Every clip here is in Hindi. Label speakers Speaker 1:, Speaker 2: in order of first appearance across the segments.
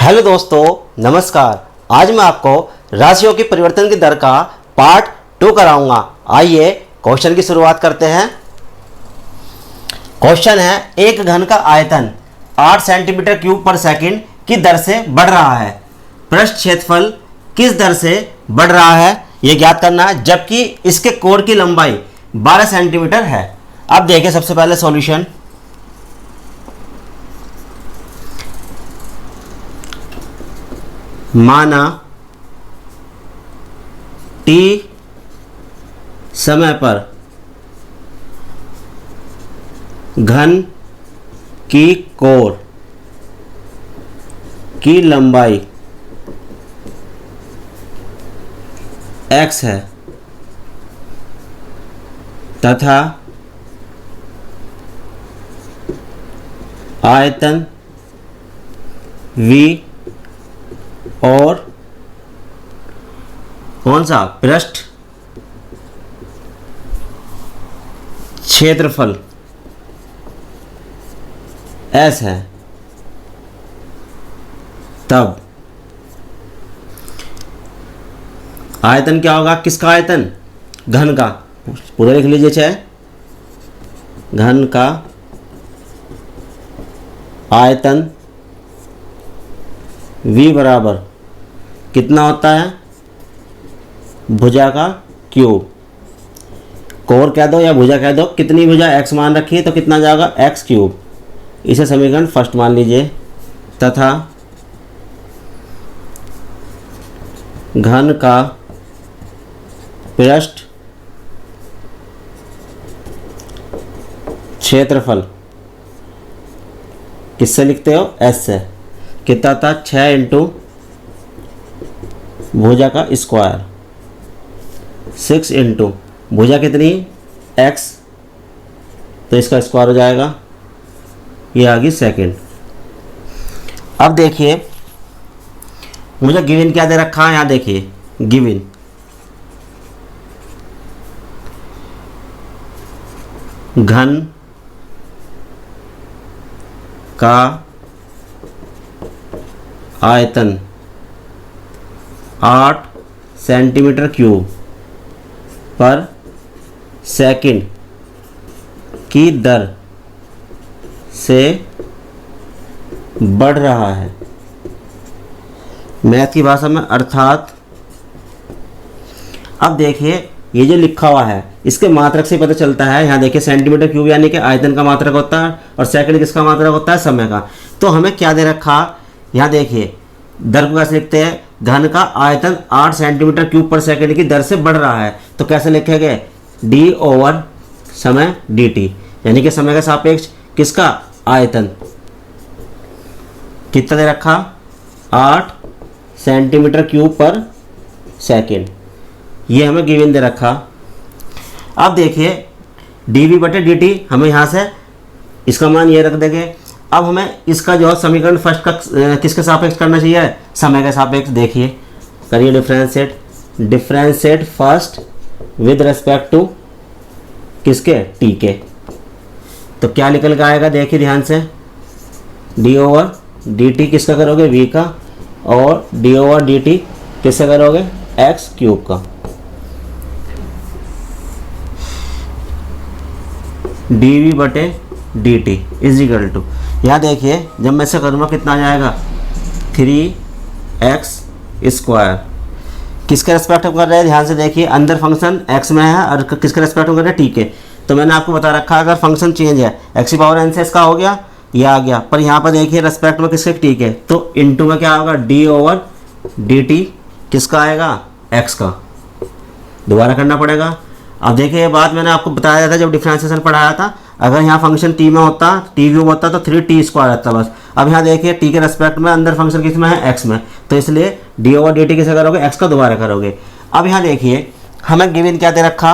Speaker 1: हेलो दोस्तों, नमस्कार। आज मैं आपको राशियों की परिवर्तन की दर का पार्ट 2 कराऊंगा। आइए क्वेश्चन की शुरुआत करते हैं। क्वेश्चन है, एक घन का आयतन 8 सेंटीमीटर क्यूब पर सेकंड की दर से बढ़ रहा है। पृष्ठ क्षेत्रफल किस दर से बढ़ रहा है यह ज्ञात करना है, जबकि इसके कोण की लंबाई 12 सेंटीमीटर है। अब देखिए सबसे पहले सॉल्यूशन। माना t समय पर घन की कोण की लंबाई x है तथा आयतन v और कौन सा पृष्ठ क्षेत्रफल S है, तब आयतन क्या होगा? किसका आयतन? घन का। पूरा लिख लीजिए चाहे। घन का आयतन V बराबर कितना होता है? भुजा का क्यूब। कोण कह दो या भुजा कह दो, कितनी भुजा x मान रखी है तो कितना जाएगा? x cube. इसे समीकरण फर्स्ट मान लीजिए। तथा घन का पृष्ठ क्षेत्रफल किससे लिखते हो? s से। कितना था? 6 इंटू भुजा का स्क्वायर, 6 इंटू भुजा कितनी? x, तो इसका स्क्वायर हो जाएगा। ये आ गई सेकेंड। अब देखिए मुझे गिवन क्या दे रखा है, यहाँ देखिए गिवन घन का आयतन 8 सेंटीमीटर क्यूब पर सेकंड की दर से बढ़ रहा है। मैथ की भाषा में अर्थात अब देखिए ये जो लिखा हुआ है इसके मात्रक से पता चलता है। यहाँ देखिए सेंटीमीटर क्यूब यानी कि आयतन का मात्रक होता है और सेकंड किसका मात्रक होता है? समय का। तो हमें क्या दे रखा? यहाँ देखिए दर को कैसे लिखते हैं? घन का आयतन 8 सेंटीमीटर क्यूब पर सेकंड की दर से बढ़ रहा है, तो कैसे लिखेंगे? d ओवर समय dt, यानी कि समय का सापेक्ष किसका? आयतन। कितना दे रखा? 8 सेंटीमीटर क्यूब पर सेकंड। ये हमें गिवन दे रखा। अब देखिए dv बटे dt हमें यहाँ से इसका मान ये रख देंगे। अब हमें इसका जो समीकरण फर्स्ट का किसके सापेक्ष करना चाहिए? समय के सापेक्ष। देखिए करिए differentiate first with respect to किसके? t के। तो क्या निकल के आएगा? देखिए ध्यान से, d ओवर dt किसका करोगे? v का, और d ओवर dt किसका करोगे? x क्यूब का। dv बटे dt इज इक्वल टू, यहाँ देखिए जब मैं ऐसा करूँगा कितना आ जाएगा? 3x square. किसके रेस्पेक्ट में कर रहे हैं? ध्यान से देखिए, अंदर फंक्शन x में है और किसके रेस्पेक्ट में कर रहे हैं? t के। तो मैंने आपको बता रखा अगर फंक्शन चेंज है x की पावर n से इसका हो गया, ये आ गया। पर यहाँ पर देखिए रेस्पेक्ट में किसके? t के। तो इनटू में क्या होगा? d ओवर dt किसका आएगा? x का। दोबारा करना पड़ेगा। अब देखिए ये बात मैंने आपको बताया था जब डिफरेंशिएशन पढ़ाया था। अगर यहाँ फंक्शन t में होता, t क्यूब होता तो 3t स्क्वायर रहता बस। अब यहाँ देखिए t के रेस्पेक्ट में अंदर फंक्शन किस में है? x में, तो इसलिए d ओवर dt किसे करोगे? x का दोबारा करोगे। अब यहाँ देखिए हमें गिवन क्या दे रखा?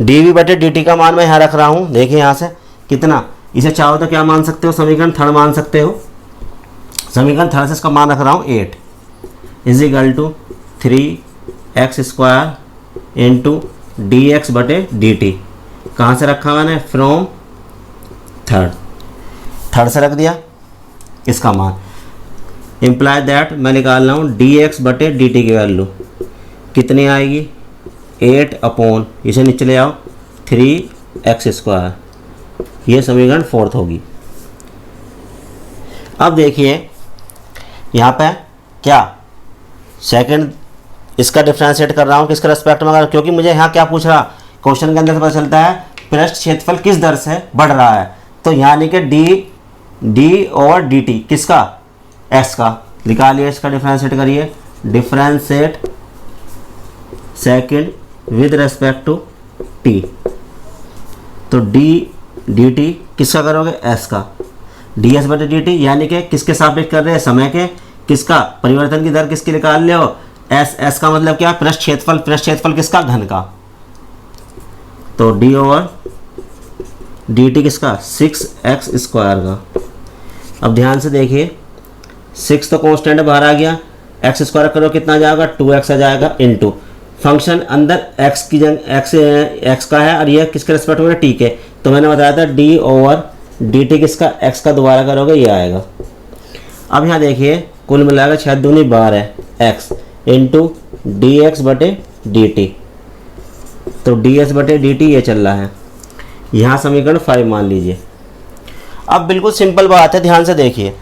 Speaker 1: dv बटे dt का मान मैं यहाँ रख रहा हूँ। देखिए यहाँ से कितना, इसे चाहो तो क्या मान सकते हो? समीकरण थर्ड मान सकते हो। समीकरण थर्ड से इसका मान रख रहा हूँ 8 is equal to 3x square into d x बटे डी टी। कहाँ से रखा मैंने? फ्रॉम थर्ड से रख दिया इसका मान। इम्प्लाई दैट मैं निकाल रहा हूँ डी एक्स बटे डी टी की वैल्यू कितनी आएगी 8 अपॉन इसे नीचे ले आओ 3x²। ये समीकरण 4 होगी। अब देखिए यहाँ पे क्या सेकंड इसका डिफ्रेंशिएट कर रहा हूँ किसके रेस्पेक्ट में, क्योंकि मुझे यहाँ क्या पूछ रहा क्वेश्चन के अंदर से पता चलता है पृष्ठ क्षेत्रफल किस दर से बढ़ रहा है। तो यानी कि डी ओवर डी टी किसका एक्स का निकालिए, इसका डिफ्रेंशिएट करिए, differentiate second with respect to t. तो डी टी किसका करोगे एस का, डी एस बटे डी टी यानी कि किसके सापेक्ष कर रहे हैं समय के, किसका परिवर्तन की दर किसकी निकाल ले हो एस का मतलब क्या पृष्ठ क्षेत्रफल किसका घन का। तो डी ओवर डी टी किसका 6x² का। अब ध्यान से देखिए 6 तो कांस्टेंट बाहर आ गया, x² करो कितना आ जाएगा 2x आ जाएगा इनटू फंक्शन अंदर x की जगह x का है और ये किसके रेस्पेक्ट में t के। तो मैंने बताया था d ओवर dt किसका x का दोबारा करोगे ये आएगा। अब यहाँ देखिए कुल मिलाकर 6 दूनी 12 x इंटू डी एक्स बटे डी टी। तो डी एस बटे डी टी ये चल रहा है, यहाँ समीकरण 5 मान लीजिए। अब बिल्कुल सिंपल बात है, ध्यान से देखिए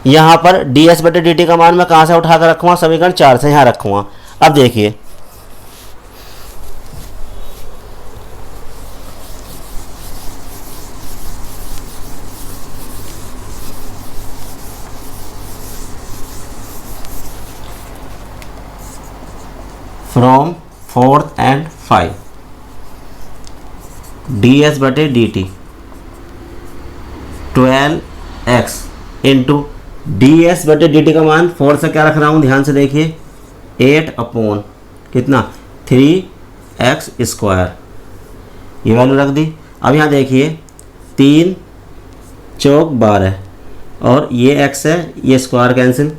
Speaker 1: यहाँ पर डी एस बटे डी टी का मान मैं कहाँ से उठा कर रखूँगा समीकरण 4 से यहाँ रखूँगा। अब देखिए from 4th and 5 D S बटे D T 12x into D S बटे डी टी का मान 4 से क्या रख रहा हूँ ध्यान से देखिए 8 अपॉन कितना 3x² ये वैल्यू रख दी। अब यहाँ देखिए 3 चौक 12 और ये x है ये स्क्वायर कैंसिल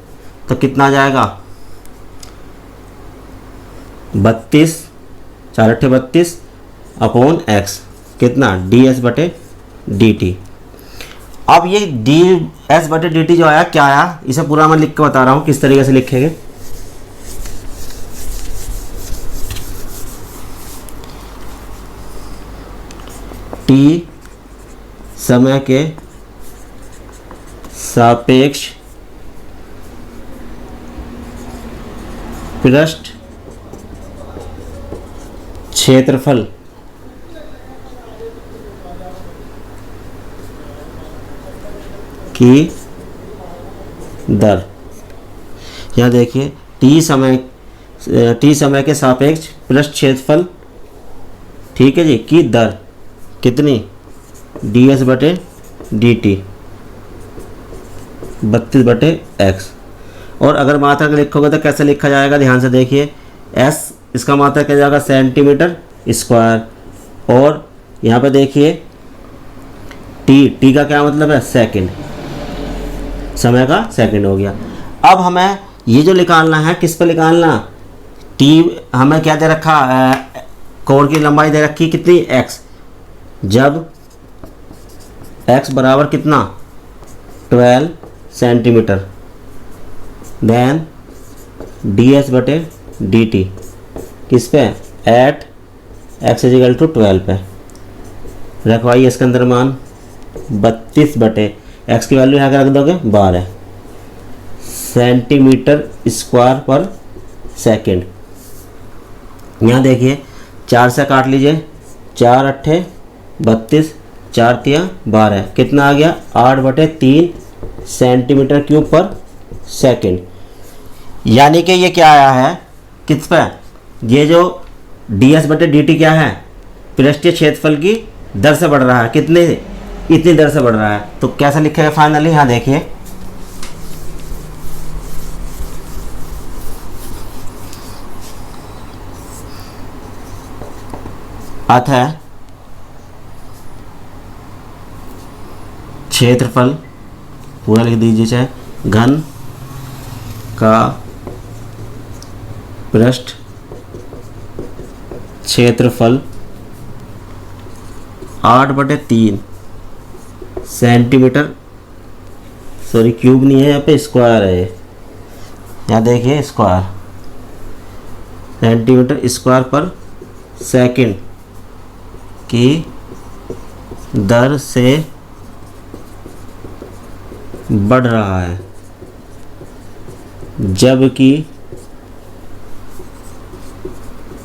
Speaker 1: तो कितना आ जाएगा 32 4 अट्ठे 32 अपॉन x कितना डी एस बटे डी टी। अब ये डी एस बटे डी टी जो आया क्या आया इसे पूरा मैं लिख के बता रहा हूँ किस तरीके से लिखेंगे। टी समय के सापेक्ष पृष्ठ क्षेत्रफल की दर। यहाँ देखिए टी समय के सापेक्ष पृष्ठ क्षेत्रफल ठीक है जी की दर कितनी डी एस बटे डी टी 32 बटे एक्स। और अगर मात्रा का लिखोगे तो कैसे लिखा जाएगा ध्यान से देखिए एस इसका मात्रा क्या जाएगा सेंटीमीटर स्क्वायर और यहाँ पे देखिए टी का क्या मतलब है सेकंड समय का सेकंड हो गया। अब हमें ये जो निकालना है किस पे निकालना टी हमें क्या दे रखा कोण की लंबाई दे रखी कितनी x जब x बराबर कितना 12 सेंटीमीटर देन डी एस बटे डी टी किस पे एट x इजिकल टू 12 पे रखवाइए इसके अंदर मान 32 बटे x की वैल्यू यहाँ के रख दोगे 12 सेंटीमीटर स्क्वायर पर सेकेंड। यहाँ देखिए 4 से काट लीजिए 4 अट्ठे 32 4 तिया 12 कितना आ गया 8 बटे 3 सेंटीमीटर क्यूब पर सेकेंड। यानी कि ये क्या आया है किस पे ये जो डी एस बटे डी टी क्या है पृष्ठीय क्षेत्रफल की दर से बढ़ रहा है कितने इतनी दर से बढ़ रहा है। तो कैसे लिखेगा फाइनली यहाँ देखिए अतः क्षेत्रफल पूरा लिख दीजिए चाहे घन का पृष्ठ क्षेत्रफल 8 बटे 3 सेंटीमीटर सॉरी क्यूब नहीं है यहाँ पे स्क्वायर है यहाँ देखिए स्क्वायर, सेंटीमीटर स्क्वायर पर सेकंड की दर से बढ़ रहा है, जबकि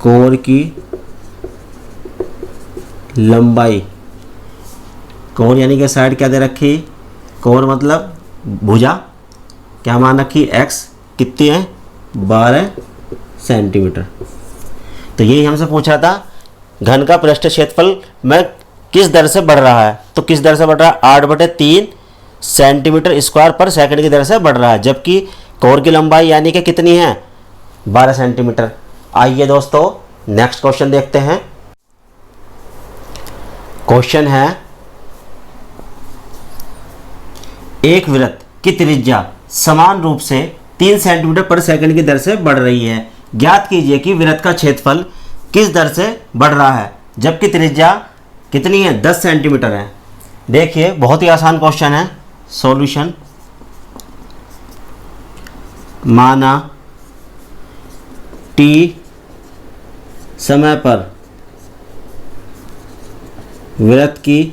Speaker 1: कोर की लंबाई, कोर यानी कि साइड क्या दे रखी, कोर मतलब भुजा, क्या मान रखी x कितनी है 12 सेंटीमीटर। तो यही हमसे पूछा था घन का पृष्ठ क्षेत्रफल में किस दर से बढ़ रहा है, तो किस दर से बढ़ रहा है 8/3 सेंटीमीटर स्क्वायर पर सेकंड की दर से बढ़ रहा है, जबकि कोर की लंबाई यानी कि कितनी है 12 सेंटीमीटर। आइए दोस्तों नेक्स्ट क्वेश्चन देखते हैं। क्वेश्चन है एक वृत्त की त्रिज्या समान रूप से 3 सेंटीमीटर पर सेकंड की दर से बढ़ रही है, ज्ञात कीजिए कि वृत्त का क्षेत्रफल किस दर से बढ़ रहा है जबकि त्रिज्या कितनी है 10 सेंटीमीटर है। देखिए बहुत ही आसान क्वेश्चन है। सॉल्यूशन, माना t समय पर वृत्त की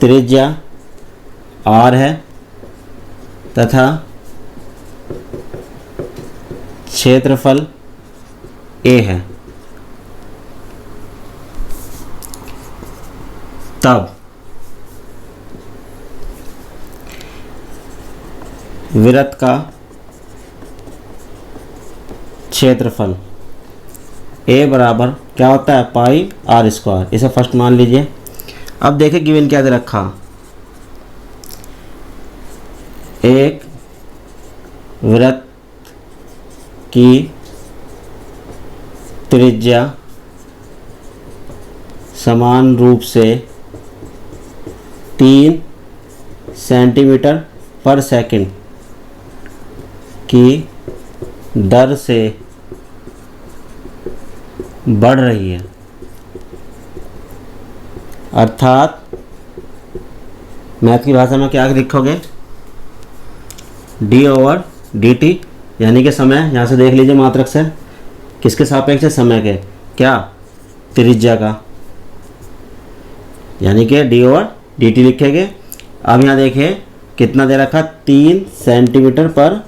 Speaker 1: त्रिज्या r है तथा क्षेत्रफल a है, तब वृत्त का क्षेत्रफल a बराबर क्या होता है पाई आर स्क्वायर, इसे फर्स्ट मान लीजिए। अब देखिए गिवन क्या दे रखा, एक वृत्त की त्रिज्या समान रूप से 3 सेंटीमीटर पर सेकंड की दर से बढ़ रही है, अर्थात मैथ की भाषा में क्या लिखोगे d/dt, यानी कि समय, यहाँ से देख लीजिए मात्रक से किसके सापेक्ष है समय के, क्या त्रिज्या का, यानी कि d/dt लिखेंगे। अब यहाँ देखिए कितना दे रखा 3 सेंटीमीटर पर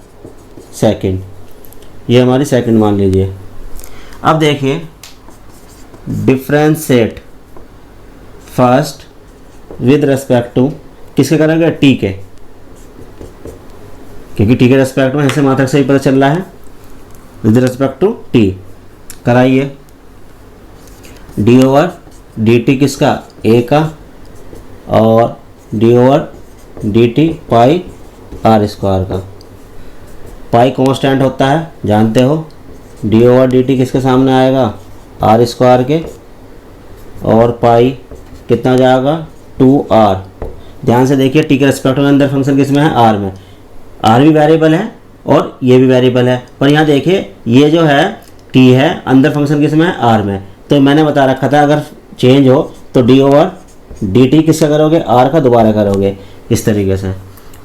Speaker 1: सेकंड, ये हमारी सेकंड मान लीजिए। अब देखिए differentiate first with respect to किसके करेंगे t के, क्योंकि t के रेस्पेक्ट में ऐसे मात्रक से ही पता चल रहा है, विद रेस्पेक्ट टू t कराइए। d/dt किसका a का और d/dt पाई आर स्क्वायर का। पाई कांस्टेंट होता है जानते हो, d/dt किसके सामने आएगा आर स्क्वायर के, और पाई कितना जाएगा 2r। ध्यान से देखिए टी के रेस्पेक्ट में अंदर फंक्शन किस में है आर में, आर भी वेरिएबल है और ये भी वेरिएबल है, पर यहाँ देखिए ये जो है टी है अंदर फंक्शन किस में है आर में। तो मैंने बता रखा था अगर चेंज हो तो d/dt किसका करोगे आर का दोबारा करोगे इस तरीके से।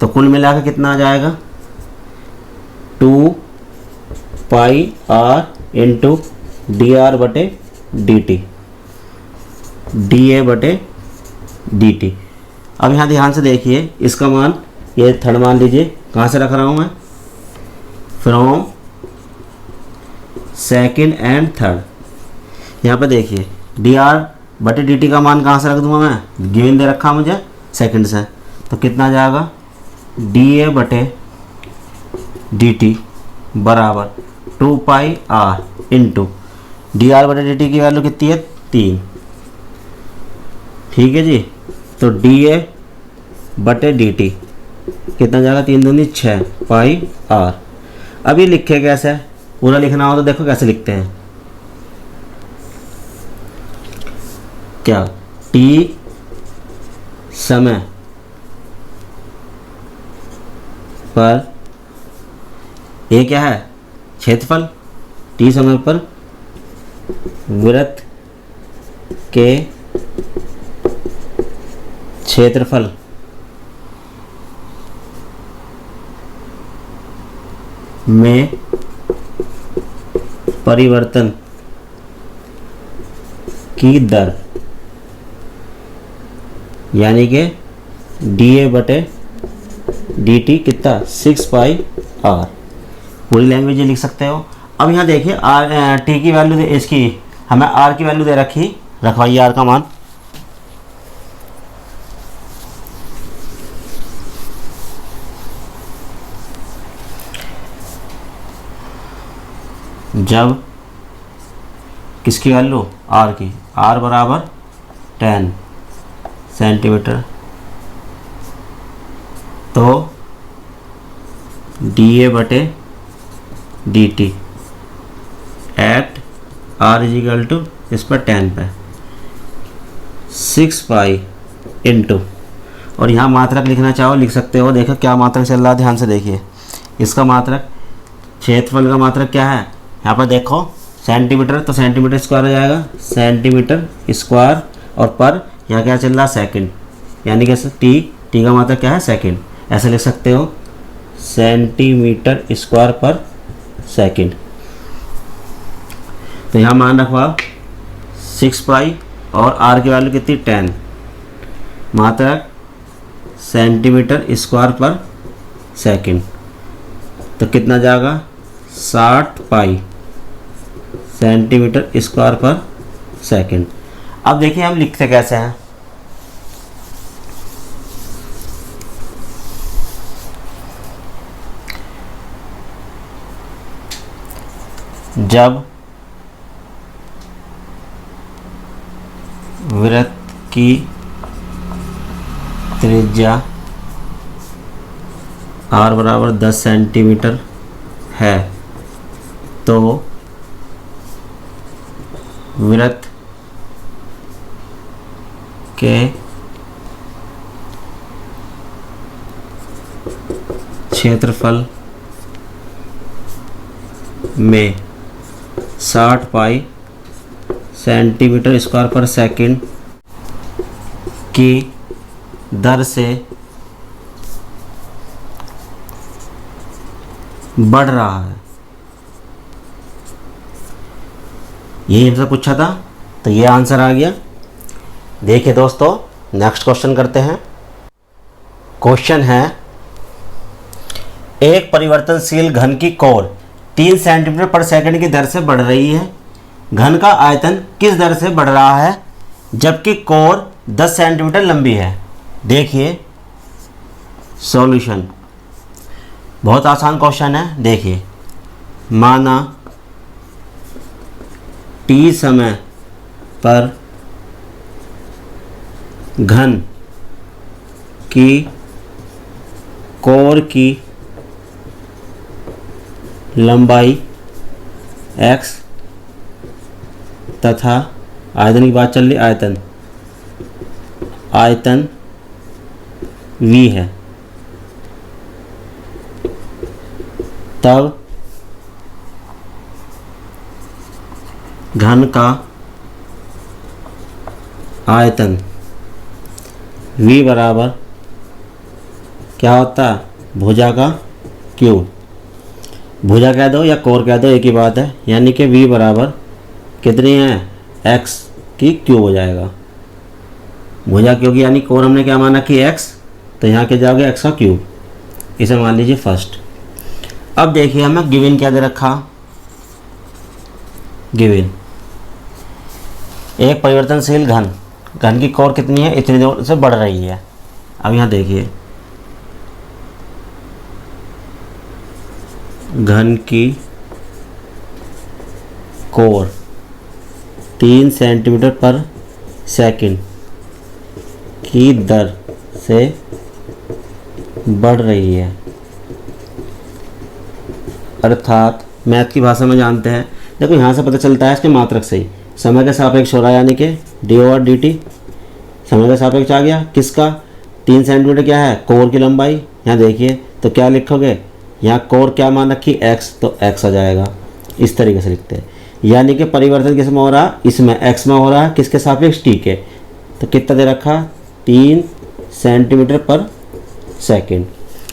Speaker 1: तो कुल मिलाकर कितना आ जाएगा 2 पाई आर इंटू dr/dt dA/dt। अब यहाँ ध्यान से देखिए इसका मान ये थर्ड मान लीजिए, कहाँ से रख रहा हूँ मैं फ्रॉम सेकंड एंड थर्ड। यहाँ पे देखिए dr/dt का मान कहाँ से रख दूँगा मैं, गिवन दे रखा मुझे सेकंड से, तो कितना जाएगा dA/dt बराबर 2 पाई आर इंटू dr/dt की वैल्यू कितनी है 3, ठीक है जी। तो dA/dt कितना जाएगा 3 दूनी 6 पाई आर। अभी लिखे कैसे, पूरा लिखना हो तो देखो कैसे लिखते हैं, क्या t समय पर ये क्या है क्षेत्रफल, t समय पर वृत्त के क्षेत्रफल में परिवर्तन की दर, यानी कि dA/dt कितना 6πr। पूरी लैंग्वेज लिख सकते हो। अब यहाँ देखिए आर टी की वैल्यू इसकी हमें आर की वैल्यू दे रखी, रखवाइए आर का मान। जब किसकी वैल्यू आर की, आर बराबर 10 सेंटीमीटर, तो dA/dt eight are is equal to इस पर 10 पे 6π इंटू, और यहाँ मात्रक लिखना चाहो लिख सकते हो। देखो क्या मात्रक चल रहा है, ध्यान से देखिए। इसका मात्रक, क्षेत्रफल का मात्रक क्या है, यहाँ पर देखो सेंटीमीटर, तो सेंटीमीटर स्क्वायर हो जाएगा, सेंटीमीटर स्क्वायर, और पर यहाँ क्या चल रहा है सेकंड, यानी कि टी का मात्रक क्या है सेकंड, ऐसे लिख सकते हो सेंटीमीटर स्क्वायर पर सेकंड। तो यहाँ मान रखवा 6π और आर की वैल्यू कितनी 10, मात्रक सेंटीमीटर स्क्वायर पर सेकंड, तो कितना जाएगा 60π सेंटीमीटर स्क्वायर पर सेकंड। अब देखिए हम लिखते कैसे हैं। जब वृत्त की त्रिज्या r बराबर 10 सेंटीमीटर है, तो वृत्त के क्षेत्रफल में 60π सेंटीमीटर स्क्वायर पर सेकंड की दर से बढ़ रहा है। यही हमसे पूछा था, तो ये आंसर आ गया। देखिए दोस्तों, नेक्स्ट क्वेश्चन करते हैं। क्वेश्चन है, एक परिवर्तनशील घन की कोर 3 सेंटीमीटर पर सेकंड की दर से बढ़ रही है। घन का आयतन किस दर से बढ़ रहा है जबकि कोर 10 सेंटीमीटर लंबी है। देखिए सॉल्यूशन, बहुत आसान क्वेश्चन है। देखिए, माना टी समय पर घन की कोर की लंबाई x तथा आयतन की बात चल रही, आयतन v है, तब घन का आयतन v बराबर क्या होता है, भुजा का क्यूब। भुजा कह दो या कोर कह दो, एक ही बात है। यानी कि v बराबर कितनी है, x की क्यूब हो जाएगा। भुजा क्योंकि यानी कोर हमने क्या माना कि x, तो यहाँ के जाओगे x का क्यूब, इसे मान लीजिए फर्स्ट। अब देखिए हमें गिवन क्या दे रखा, गिवन एक परिवर्तनशील घन की कोर कितनी है, इतनी दूर से बढ़ रही है। अब यहाँ देखिए, घन की कोर 3 सेंटीमीटर पर सेकंड की दर से बढ़ रही है, अर्थात मैथ की भाषा में जानते हैं। देखो यहाँ से पता चलता है इसके मात्रक से ही समय के सापेक्ष हो रहा है, यानी कि d/dt समय के सापेक्ष आ गया। किसका, 3 सेंटीमीटर क्या है, कोर की लंबाई। यहाँ देखिए तो क्या लिखोगे, यहाँ कोर क्या मान रखी x, तो x आ जाएगा। इस तरीके से लिखते हैं, यानी कि परिवर्तन किस में हो रहा है, इसमें x में हो रहा है, किसके सापेक्ष, t के। तो कितना दे रखा, 3 सेंटीमीटर पर सेकंड,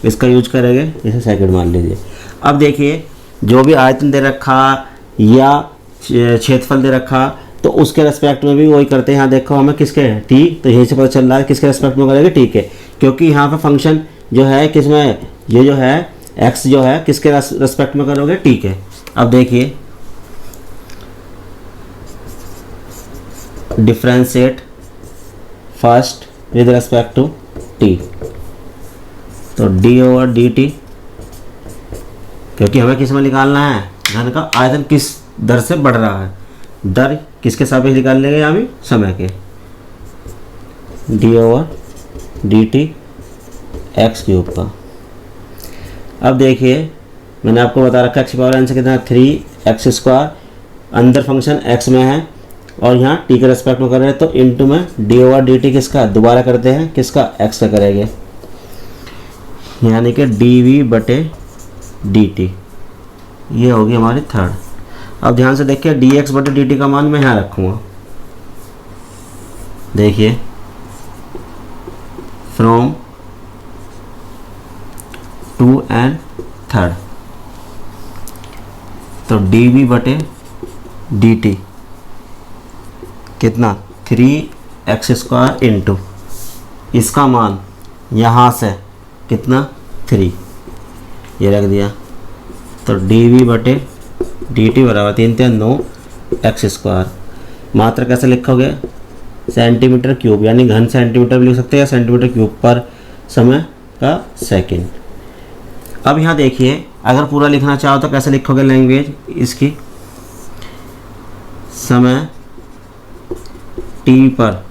Speaker 1: इसका यूज करेंगे, इसे सेकंड मान लीजिए। अब देखिए जो भी आयतन दे रखा या क्षेत्रफल दे रखा तो उसके रेस्पेक्ट में भी वही करते हैं। यहाँ देखो हमें किसके टी, तो यहीं से पता चल रहा है किसके रेस्पेक्ट में करेंगे टी के, क्योंकि यहाँ पे फंक्शन जो है किसमें, ये जो है एक्स जो है किसके रेस्पेक्ट में करोगे टी के। अब देखिए differentiate first with respect to t, तो डी ओवर डी टी, क्योंकि हमें किस में निकालना है, घन का आयतन किस दर से बढ़ रहा है, दर किसके सापेक्ष निकाल लेंगे यहाँ भी, समय के, D over d T x cube का। अब देखिए मैंने आपको बता रखा एक्स पावर एन से कितना 3x स्क्वायर, अंदर फंक्शन x में है और यहाँ t के रेस्पेक्ट में कर रहे हैं, तो इनटू में डी ओवर डी टी किसका दोबारा करते हैं, किसका x का करेंगे, यानी कि डी वी बटे डी टी, ये होगी हमारी थर्ड। अब ध्यान से देखिए डी एक्स बटे डी टी का मान मैं यहाँ रखूँगा, देखिए फ्रॉम 2 एंड थर्ड, तो डी वी बटे डी टी कितना 3x स्क्वायर इंटू इसका मान यहाँ से कितना 3, ये रख दिया, तो डी वी बटे डी टी बराबर 3 3 9 एक्स स्क्वायर। मात्रा कैसे लिखोगे, सेंटीमीटर क्यूब, यानी घन सेंटीमीटर भी लिख सकते हैं या सेंटीमीटर क्यूब पर समय का सेकंड। अब यहाँ देखिए अगर पूरा लिखना चाहो तो कैसे लिखोगे लैंग्वेज इसकी, समय टी पर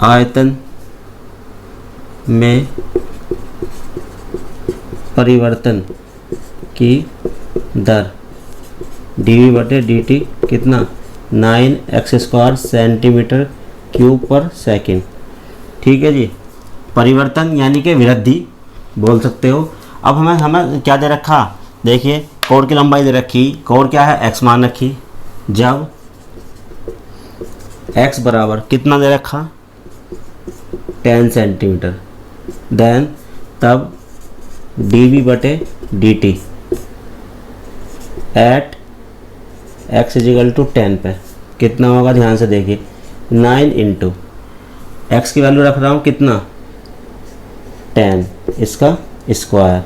Speaker 1: आयतन में परिवर्तन की दर डी वी बटे डी टी कितना 9x स्क्वायर सेंटीमीटर क्यूब पर सेकंड। ठीक है जी, परिवर्तन यानी कि वृद्धि बोल सकते हो। अब हमें क्या दे रखा, देखिए कोण की लंबाई दे रखी, कोण क्या है x मान रखी, जब x बराबर कितना दे रखा 10 सेंटीमीटर, देन तब डी वी बटे D t at x equal to 10 पे कितना होगा, ध्यान से देखिए 9 इंटू एक्स की वैल्यू रख रहा हूँ कितना 10, इसका स्क्वायर,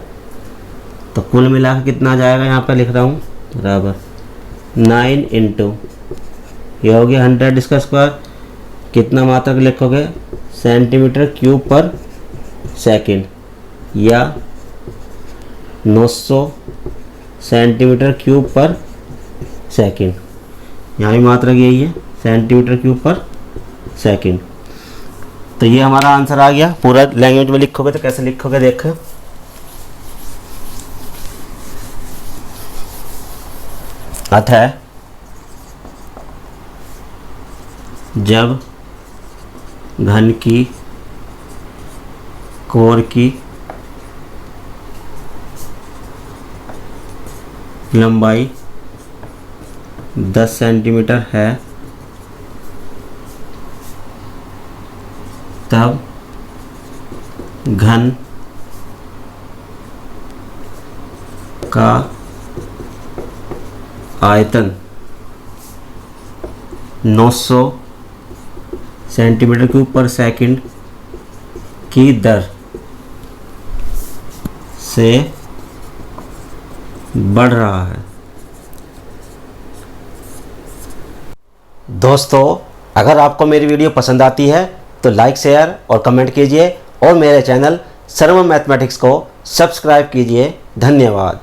Speaker 1: तो कुल मिला के कितना आ जाएगा, यहाँ पर लिख रहा हूँ बराबर 9 इंटू ये हो गया 100, इसका स्क्वायर कितना मात्रा के लिखोगे सेंटीमीटर क्यूब पर सेकंड या 900 सेंटीमीटर क्यूब पर सेकंड, यहाँ भी मात्रा यही है सेंटीमीटर क्यूब पर सेकंड। तो ये हमारा आंसर आ गया। पूरा लैंग्वेज में लिखोगे तो कैसे लिखोगे देखो, अतः जब घन की कोर की लंबाई 10 सेंटीमीटर है तब घन का आयतन 900 सेंटीमीटर क्यूब पर सेकंड की दर से बढ़ रहा है। दोस्तों अगर आपको मेरी वीडियो पसंद आती है तो लाइक शेयर और कमेंट कीजिए और मेरे चैनल सर्वम मैथमेटिक्स को सब्सक्राइब कीजिए। धन्यवाद।